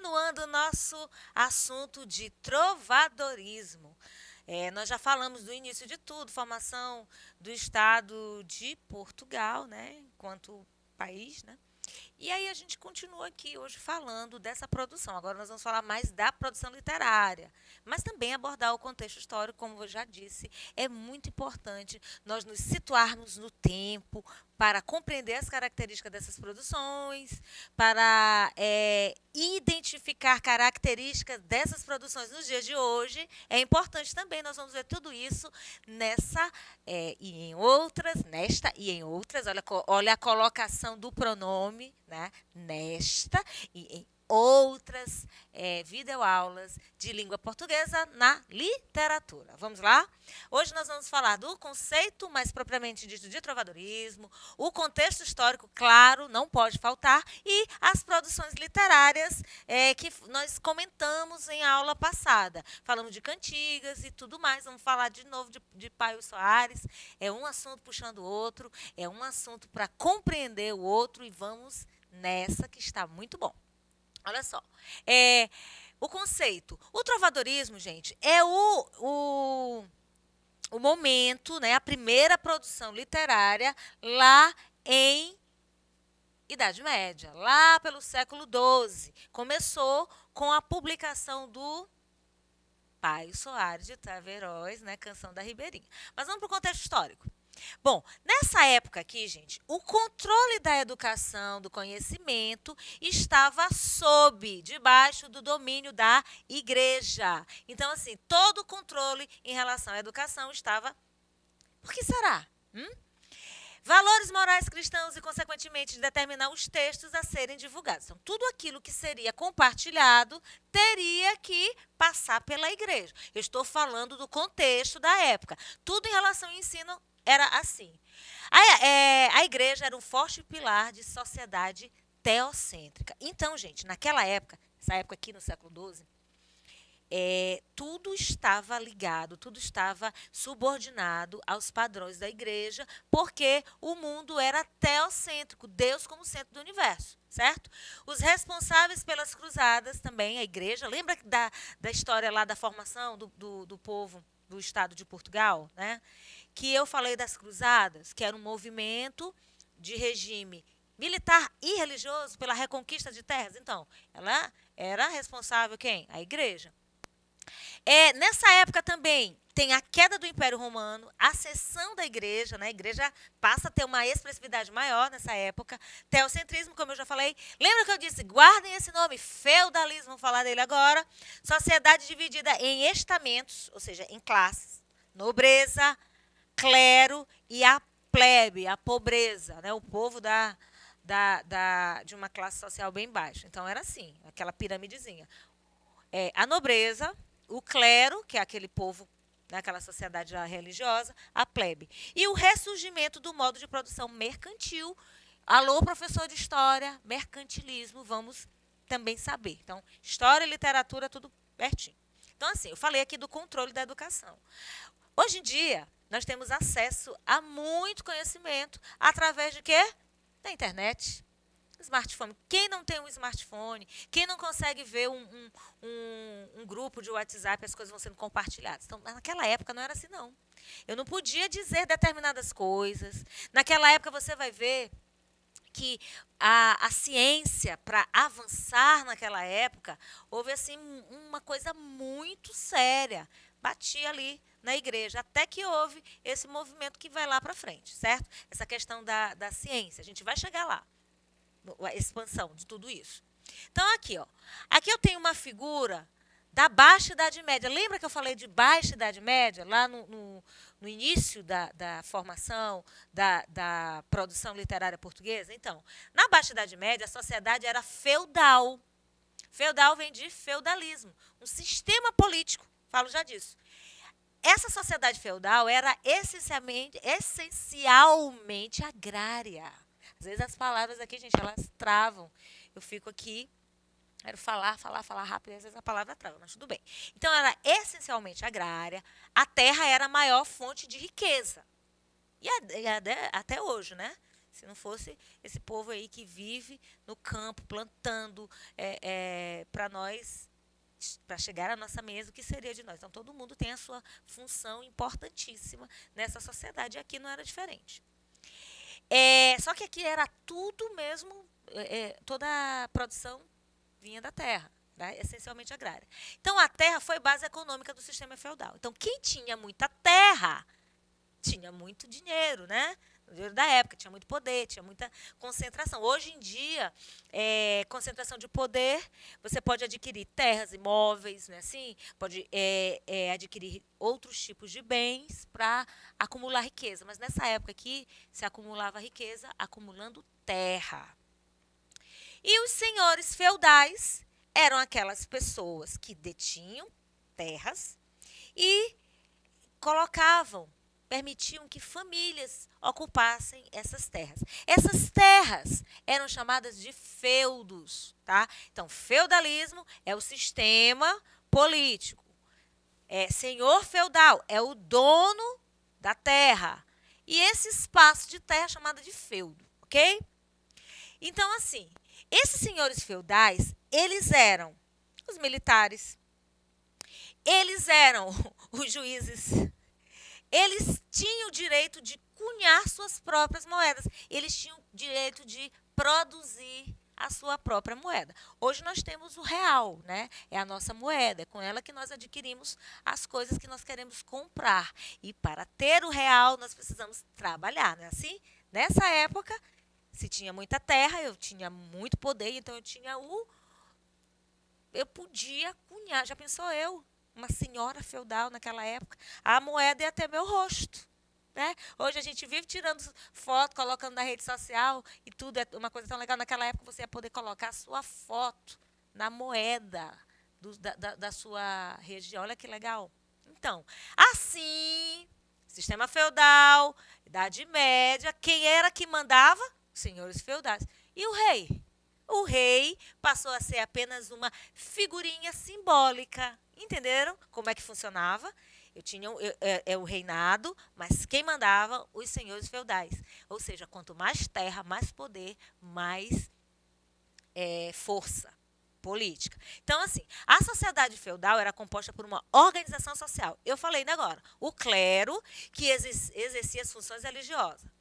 continuando o nosso assunto de trovadorismo. Nós já falamos do início de tudo, formação do Estado de Portugal, né, enquanto país, né? E aí a gente continua aqui hoje falando dessa produção. Agora nós vamos falar mais da produção literária, mas também abordar o contexto histórico, como eu já disse, é muito importante nós nos situarmos no tempo para compreender as características dessas produções, para identificar características dessas produções nos dias de hoje. É importante também, nós vamos ver tudo isso nessa e em outras, nesta e em outras. Olha a colocação do pronome, né? Nesta e em outras videoaulas de língua portuguesa na literatura. Vamos lá? Hoje nós vamos falar do conceito mais propriamente dito de trovadorismo, o contexto histórico, claro, não pode faltar, e as produções literárias que nós comentamos em aula passada. Falamos de cantigas e tudo mais, vamos falar de novo de Paio Soares. É um assunto puxando o outro, é um assunto para compreender o outro e vamos nessa que está muito bom. Olha só, o conceito. O trovadorismo, gente, é o momento, né, a primeira produção literária lá em Idade Média, lá pelo século XII. Começou com a publicação do Paio Soares de Taveiroz, né, Canção da Ribeirinha. Mas vamos para o contexto histórico. Bom, nessa época aqui, gente, o controle da educação, do conhecimento, estava debaixo do domínio da igreja. Então, assim, todo o controle em relação à educação estava... Por que será? Valores morais cristãos e, consequentemente, de determinar os textos a serem divulgados. Então, tudo aquilo que seria compartilhado teria que passar pela igreja. Eu estou falando do contexto da época. Tudo em relação ao ensino era assim. A igreja era um forte pilar de sociedade teocêntrica. Então, gente, naquela época, essa época aqui no século XII, tudo estava ligado, tudo estava subordinado aos padrões da igreja, porque o mundo era teocêntrico, Deus como centro do universo, certo? Os responsáveis pelas cruzadas também, a igreja, lembra da história lá da formação do povo do Estado de Portugal, né? Que eu falei das cruzadas, que era um movimento de regime militar e religioso pela reconquista de terras. Então, ela era responsável quem? A igreja. Nessa época também tem a queda do Império Romano, a ascensão da igreja, né? A igreja passa a ter uma expressividade maior nessa época. Teocentrismo, como eu já falei. Lembra que eu disse, guardem esse nome, feudalismo, vamos falar dele agora. Sociedade dividida em estamentos, ou seja, em classes. Nobreza, clero e a plebe, a pobreza, né? O povo de uma classe social bem baixa. Então, era assim, aquela piramidezinha. A nobreza, o clero, que é aquele povo, aquela sociedade religiosa, a plebe. E o ressurgimento do modo de produção mercantil. Alô, professor de história, mercantilismo, vamos também saber. Então, história e literatura, tudo pertinho. Então, assim, eu falei aqui do controle da educação. Hoje em dia, nós temos acesso a muito conhecimento através de quê? Da internet. Smartphone. Quem não tem um smartphone, quem não consegue ver um grupo de WhatsApp, as coisas vão sendo compartilhadas. Então, naquela época não era assim, não. Eu não podia dizer determinadas coisas. Naquela época você vai ver que a ciência, para avançar naquela época, houve assim uma coisa muito séria. Batia ali na igreja, até que houve esse movimento que vai lá para frente, certo? Essa questão da ciência, a gente vai chegar lá. A expansão de tudo isso. Então, aqui, ó. Aqui eu tenho uma figura da Baixa Idade Média. Lembra que eu falei de Baixa Idade Média, lá no início da formação da produção literária portuguesa? Então, na Baixa Idade Média, a sociedade era feudal. Feudal vem de feudalismo, um sistema político, falo já disso. Essa sociedade feudal era essencialmente agrária. Às vezes as palavras aqui, gente, elas travam. Eu fico aqui, quero falar rápido, e às vezes a palavra trava, mas tudo bem. Então, era essencialmente agrária. A terra era a maior fonte de riqueza. E até hoje, né? Se não fosse esse povo aí que vive no campo, plantando para nós, para chegar à nossa mesa, o que seria de nós? Então, todo mundo tem a sua função importantíssima nessa sociedade. E aqui não era diferente. Só que aqui era tudo mesmo, toda a produção vinha da terra, né? Essencialmente agrária. Então, a terra foi base econômica do sistema feudal. Então, quem tinha muita terra tinha muito dinheiro, né? O dinheiro da época, tinha muito poder, tinha muita concentração. Hoje em dia, concentração de poder, você pode adquirir terras, imóveis, né? Assim, pode adquirir outros tipos de bens para acumular riqueza. Mas nessa época aqui, se acumulava riqueza acumulando terra. E os senhores feudais eram aquelas pessoas que detinham terras e permitiam que famílias ocupassem essas terras. Essas terras eram chamadas de feudos, tá? Então, feudalismo é o sistema político. Senhor feudal é o dono da terra. E esse espaço de terra é chamado de feudo, ok? Então, assim, esses senhores feudais, eles eram os militares, eles eram os juízes, eles tinham o direito de cunhar suas próprias moedas, eles tinham o direito de produzir a sua própria moeda. Hoje nós temos o real, né? É a nossa moeda, é com ela que nós adquirimos as coisas que nós queremos comprar. E para ter o real, nós precisamos trabalhar, não é assim? Nessa época, se tinha muita terra, eu tinha muito poder, então eu podia cunhar. Já pensou eu, uma senhora feudal naquela época? A moeda ia ter meu rosto, né? Hoje a gente vive tirando foto, colocando na rede social e tudo é uma coisa tão legal. Naquela época você ia poder colocar a sua foto na moeda da sua região. Olha que legal. Então, assim, sistema feudal, Idade Média, quem era que mandava? Senhores feudais. E o rei? O rei passou a ser apenas uma figurinha simbólica. Entenderam como é que funcionava? Eu tinha o reinado, mas quem mandava? Os senhores feudais. Ou seja, quanto mais terra, mais poder, mais força política. Então, assim, a sociedade feudal era composta por uma organização social. Eu falei ainda agora, o clero, que exercia as funções religiosas.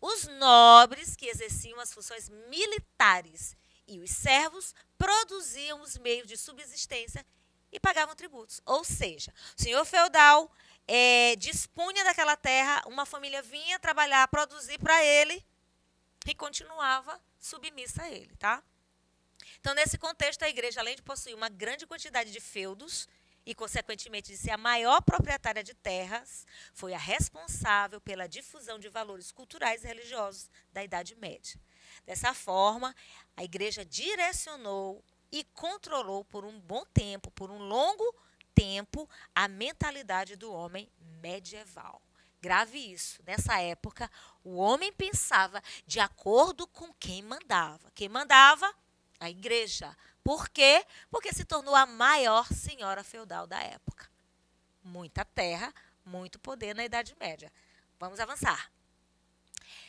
Os nobres, que exerciam as funções militares, e os servos produziam os meios de subsistência e pagavam tributos. Ou seja, o senhor feudal dispunha daquela terra, uma família vinha trabalhar, produzir para ele e continuava submissa a ele, tá? Então, nesse contexto, a igreja, além de possuir uma grande quantidade de feudos e, consequentemente, de ser a maior proprietária de terras, foi a responsável pela difusão de valores culturais e religiosos da Idade Média. Dessa forma, a igreja direcionou e controlou por um bom tempo, por um longo tempo, a mentalidade do homem medieval. Grave isso. Nessa época, o homem pensava de acordo com quem mandava. Quem mandava? A igreja. Por quê? Porque se tornou a maior senhora feudal da época. Muita terra, muito poder na Idade Média. Vamos avançar.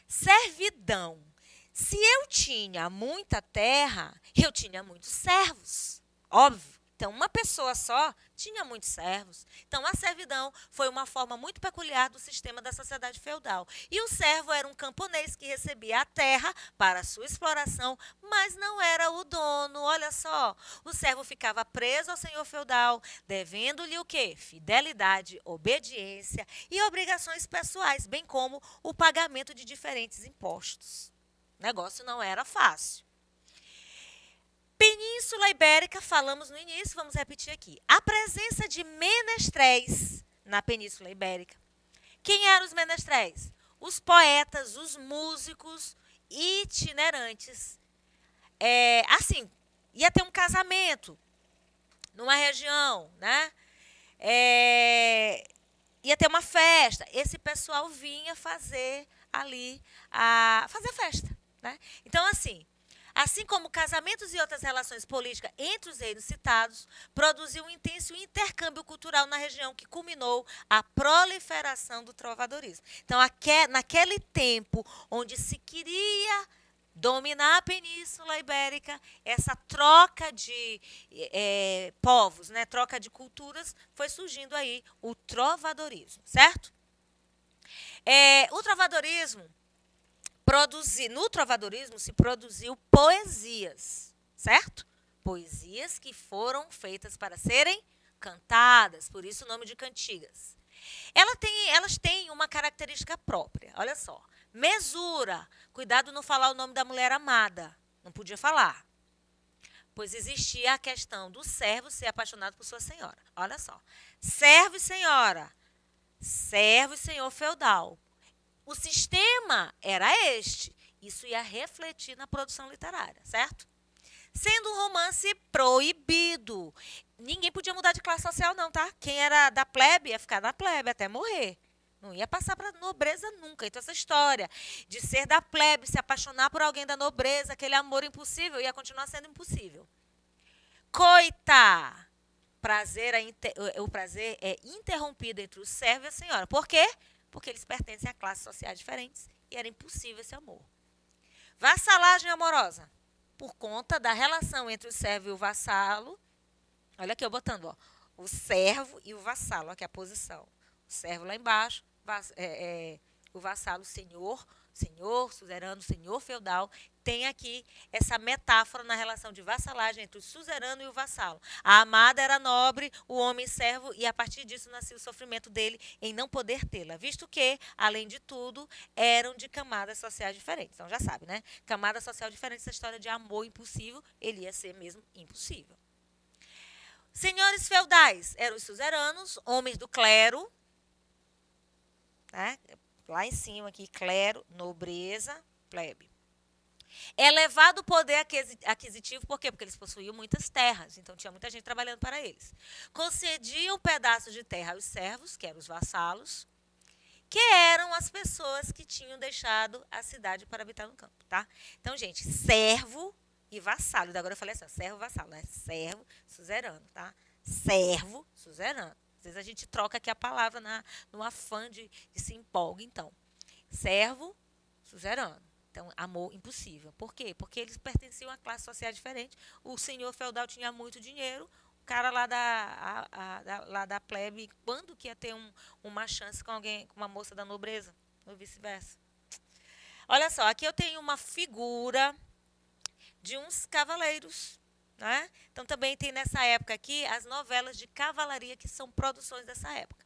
Servidão. Se eu tinha muita terra, eu tinha muitos servos. Óbvio. Então, uma pessoa só tinha muitos servos. Então, a servidão foi uma forma muito peculiar do sistema da sociedade feudal. E o servo era um camponês que recebia a terra para sua exploração, mas não era o dono. Olha só, o servo ficava preso ao senhor feudal, devendo-lhe o quê? Fidelidade, obediência e obrigações pessoais, bem como o pagamento de diferentes impostos. O negócio não era fácil. Península Ibérica, falamos no início, vamos repetir aqui. A presença de menestréis na Península Ibérica. Quem eram os menestréis? Os poetas, os músicos itinerantes. Assim, ia ter um casamento numa região, né? Ia ter uma festa. Esse pessoal vinha fazer ali, fazer festa, né? Então, assim, assim como casamentos e outras relações políticas entre os reinos citados, produziu um intenso intercâmbio cultural na região que culminou a proliferação do trovadorismo. Então, naquele tempo onde se queria dominar a Península Ibérica, essa troca de povos, né, troca de culturas, foi surgindo aí o trovadorismo, certo? O trovadorismo no trovadorismo se produziu poesias, certo? Poesias que foram feitas para serem cantadas, por isso o nome de cantigas. Elas têm uma característica própria, olha só. Mesura, cuidado não falar o nome da mulher amada, não podia falar. Pois existia a questão do servo ser apaixonado por sua senhora. Olha só, servo e senhora, servo e senhor feudal. O sistema era este. Isso ia refletir na produção literária, certo? Sendo um romance proibido. Ninguém podia mudar de classe social, não, tá? Quem era da plebe ia ficar na plebe até morrer. Não ia passar para a nobreza nunca. Então, essa história de ser da plebe, se apaixonar por alguém da nobreza, aquele amor impossível, ia continuar sendo impossível. Coita! O prazer é interrompido entre o servo e a senhora. Por quê? Porque eles pertencem a classes sociais diferentes e era impossível esse amor. Vassalagem amorosa. Por conta da relação entre o servo e o vassalo. Olha aqui eu botando, ó, o servo e o vassalo. Aqui a posição. O servo lá embaixo, o vassalo senhor, suzerano, senhor feudal. Tem aqui essa metáfora na relação de vassalagem entre o suzerano e o vassalo. A amada era nobre, o homem servo, e a partir disso nascia o sofrimento dele em não poder tê-la, visto que, além de tudo, eram de camadas sociais diferentes. Então já sabe, né? Camada social diferente, essa história de amor impossível, ele ia ser mesmo impossível. Senhores feudais eram os suzeranos, homens do clero, né? Lá em cima aqui, clero, nobreza, plebe. Elevado o poder aquisitivo, por quê? Porque eles possuíam muitas terras, então tinha muita gente trabalhando para eles. Concediam pedaços de terra aos servos, que eram os vassalos, que eram as pessoas que tinham deixado a cidade para habitar no campo, tá? Então, gente, servo e vassalo. Agora eu falei assim, ó, servo, vassalo, né? Servo, suzerano, tá? Servo, suzerano. Às vezes a gente troca aqui a palavra no afã de se empolga, então. Servo, suzerano. Então, amor impossível. Por quê? Porque eles pertenciam a classe social diferente. O senhor feudal tinha muito dinheiro. O cara lá da plebe, quando que ia ter uma chance com alguém, com uma moça da nobreza? Ou vice-versa. Olha só, aqui eu tenho uma figura de uns cavaleiros. Né? Então, também tem nessa época aqui as novelas de cavalaria, que são produções dessa época.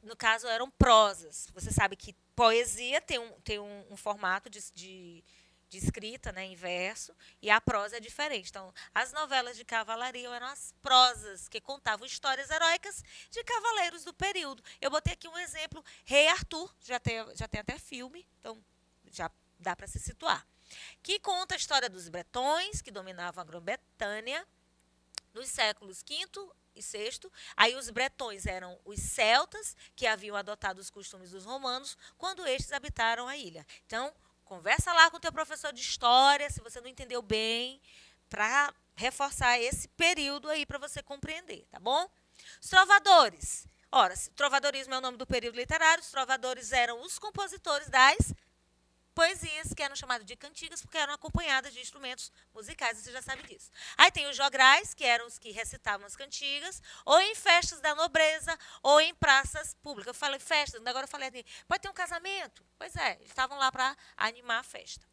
No caso, eram prosas. Você sabe que poesia tem um formato de escrita, né, em verso, e a prosa é diferente. Então, as novelas de cavalaria eram as prosas, que contavam histórias heróicas de cavaleiros do período. Eu botei aqui um exemplo, Rei Arthur, já tem até filme, então já dá para se situar. Que conta a história dos bretões, que dominavam a Grã-Bretanha, nos séculos V e VI. Aí os bretões eram os celtas, que haviam adotado os costumes dos romanos, quando estes habitaram a ilha. Então, conversa lá com o teu professor de história, se você não entendeu bem, para reforçar esse período aí para você compreender, tá bom? Os trovadores. Ora, trovadorismo é o nome do período literário, os trovadores eram os compositores das poesias, que eram chamadas de cantigas, porque eram acompanhadas de instrumentos musicais, você já sabe disso. Aí tem os jograis, que eram os que recitavam as cantigas, ou em festas da nobreza, ou em praças públicas. Eu falei festas, agora eu falei assim, pode ter um casamento? Pois é, eles estavam lá para animar a festa.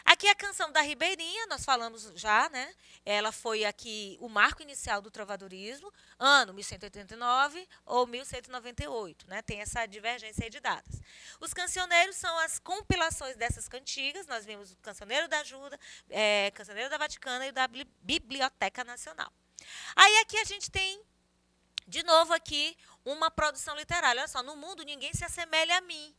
Aqui a canção da Ribeirinha, nós falamos já, né? Ela foi aqui o marco inicial do trovadorismo, ano 1189 ou 1198, né? Tem essa divergência aí de datas. Os cancioneiros são as compilações dessas cantigas, nós vimos o Cancioneiro da Ajuda, Cancioneiro da Vaticana e o da Biblioteca Nacional. Aí aqui a gente tem, de novo aqui, uma produção literária. Olha só, no mundo ninguém se assemelha a mim.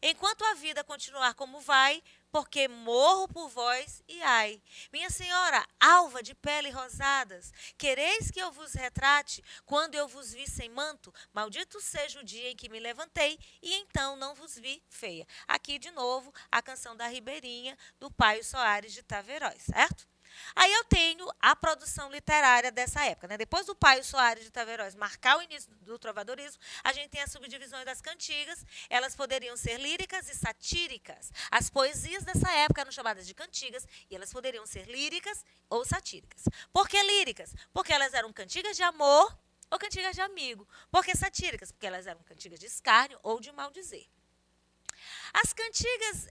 Enquanto a vida continuar como vai, porque morro por vós e ai. Minha senhora, alva de pele rosadas, quereis que eu vos retrate quando eu vos vi sem manto? Maldito seja o dia em que me levantei e então não vos vi feia. Aqui de novo a canção da Ribeirinha do Paio Soares de Taveróis, certo? Aí eu tenho a produção literária dessa época, né? Depois do Paio Soares de Taveróis marcar o início do trovadorismo, a gente tem as subdivisões das cantigas. Elas poderiam ser líricas e satíricas. As poesias dessa época eram chamadas de cantigas e elas poderiam ser líricas ou satíricas. Por que líricas? Porque elas eram cantigas de amor ou cantigas de amigo. Por que satíricas? Porque elas eram cantigas de escárnio ou de maldizer. As cantigas,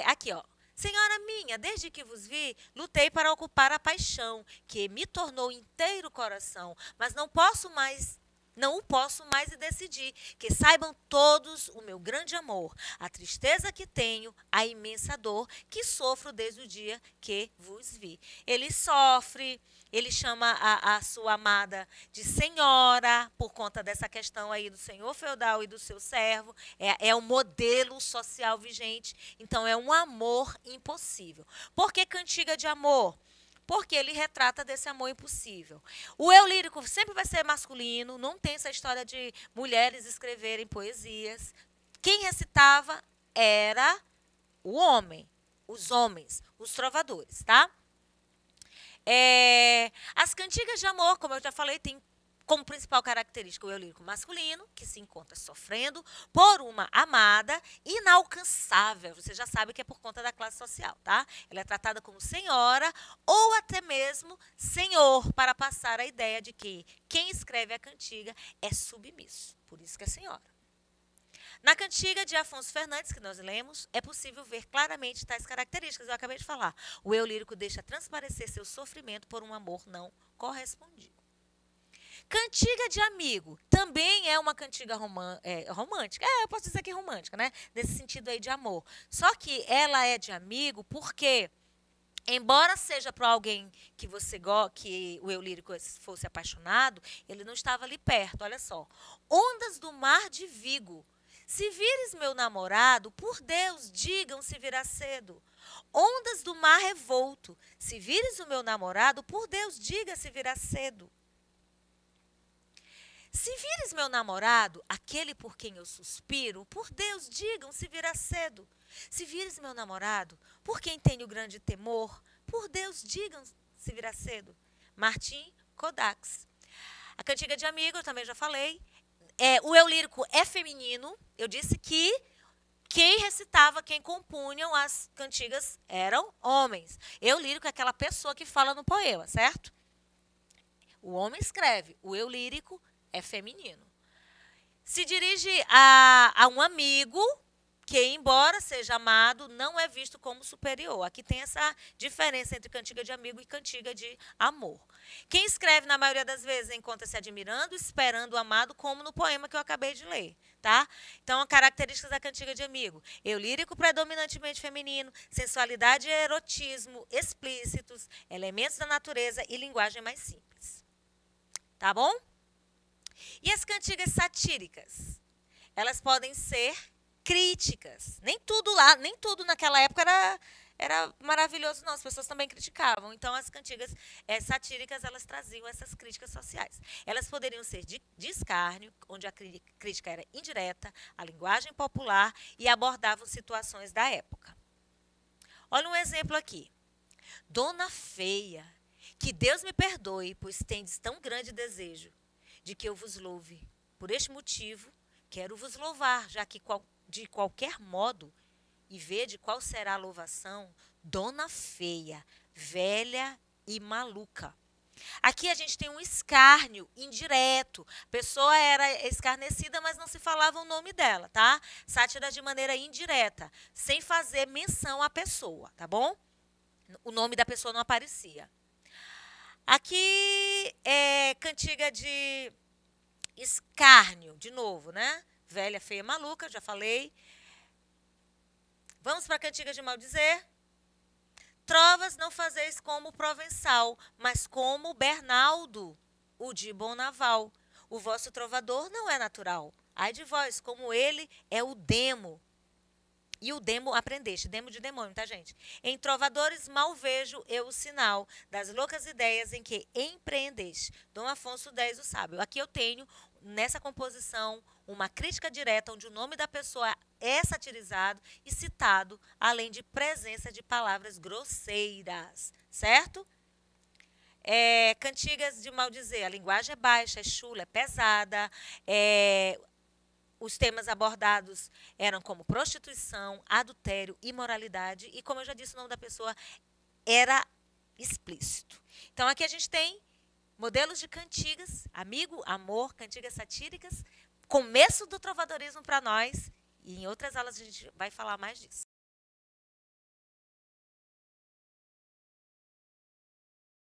aqui ó, Senhora minha, desde que vos vi, lutei para ocupar a paixão, que me tornou inteiro coração, mas não o posso mais e decidi, que saibam todos o meu grande amor, a tristeza que tenho, a imensa dor que sofro desde o dia que vos vi. Ele sofre, ele chama a sua amada de senhora, por conta dessa questão aí do senhor feudal e do seu servo. É o modelo social vigente, então é um amor impossível. Por que cantiga de amor? Porque ele retrata desse amor impossível. O eu lírico sempre vai ser masculino, não tem essa história de mulheres escreverem poesias. Quem recitava era o homem, os homens, os trovadores, tá? As cantigas de amor, como eu já falei, tem como principal característica o eu lírico masculino, que se encontra sofrendo por uma amada inalcançável. Você já sabe que é por conta da classe social, tá? Ela é tratada como senhora ou até mesmo senhor, para passar a ideia de que quem escreve a cantiga é submisso. Por isso que é senhora. Na cantiga de Afonso Fernandes, que nós lemos, é possível ver claramente tais características. Eu acabei de falar. O eu lírico deixa transparecer seu sofrimento por um amor não correspondido. Cantiga de amigo também é uma cantiga romântica. Eu posso dizer que é romântica, né? Nesse sentido aí de amor. Só que ela é de amigo porque, embora seja para alguém que que o eu lírico fosse apaixonado, ele não estava ali perto. Olha só. Ondas do mar de Vigo. Se vires meu namorado, por Deus, digam se virá cedo. Ondas do mar revolto. Se vires o meu namorado, por Deus, diga se virá cedo. Se vires meu namorado, aquele por quem eu suspiro, por Deus, digam se virá cedo. Se vires meu namorado, por quem tenho grande temor, por Deus, digam se virá cedo. Martim Codax. A cantiga de amigo, eu também já falei. O eu lírico é feminino. Eu disse que quem recitava, quem compunham as cantigas eram homens. Eu lírico é aquela pessoa que fala no poema, certo? O homem escreve, o eu lírico é feminino. Se dirige a um amigo que, embora seja amado, não é visto como superior. Aqui tem essa diferença entre cantiga de amigo e cantiga de amor. Quem escreve, na maioria das vezes, encontra-se admirando, esperando o amado, como no poema que eu acabei de ler. Tá? Então, características da cantiga de amigo. Eu lírico predominantemente feminino, sensualidade e erotismo explícitos, elementos da natureza e linguagem mais simples. Tá bom? E as cantigas satíricas? Elas podem ser críticas. Nem tudo naquela época era maravilhoso, não. As pessoas também criticavam. Então, as cantigas satíricas, elas traziam essas críticas sociais. Elas poderiam ser de escárnio, onde a crítica era indireta, a linguagem popular e abordavam situações da época. Olha um exemplo aqui. Dona Feia, que Deus me perdoe, pois tendes tão grande desejo de que eu vos louve. Por este motivo, quero vos louvar, já que de qualquer modo, e vede qual será a louvação, Dona Feia, velha e maluca. Aqui a gente tem um escárnio indireto. A pessoa era escarnecida, mas não se falava o nome dela, tá? Sátira de maneira indireta, sem fazer menção à pessoa, tá bom? O nome da pessoa não aparecia. Aqui é cantiga de escárnio, de novo, né? Velha, feia, maluca, já falei. Vamos para a cantiga de maldizer. Trovas não fazeis como o Provençal, mas como o Bernaldo, o de Bonaval. O vosso trovador não é natural. Ai de vós, como ele é o demo. E o demo aprendeste, demo de demônio, tá, gente? Em trovadores mal vejo eu o sinal das loucas ideias em que empreendeste. Dom Afonso X, o sábio. Aqui eu tenho, nessa composição, uma crítica direta onde o nome da pessoa é satirizado e citado, além de presença de palavras grosseiras, certo? Cantigas de maldizer, a linguagem é baixa, é chula, é pesada, os temas abordados eram como prostituição, adultério, imoralidade e, como eu já disse, o nome da pessoa era explícito. Então, aqui a gente tem modelos de cantigas, amigo, amor, cantigas satíricas, começo do trovadorismo para nós, e em outras aulas a gente vai falar mais disso.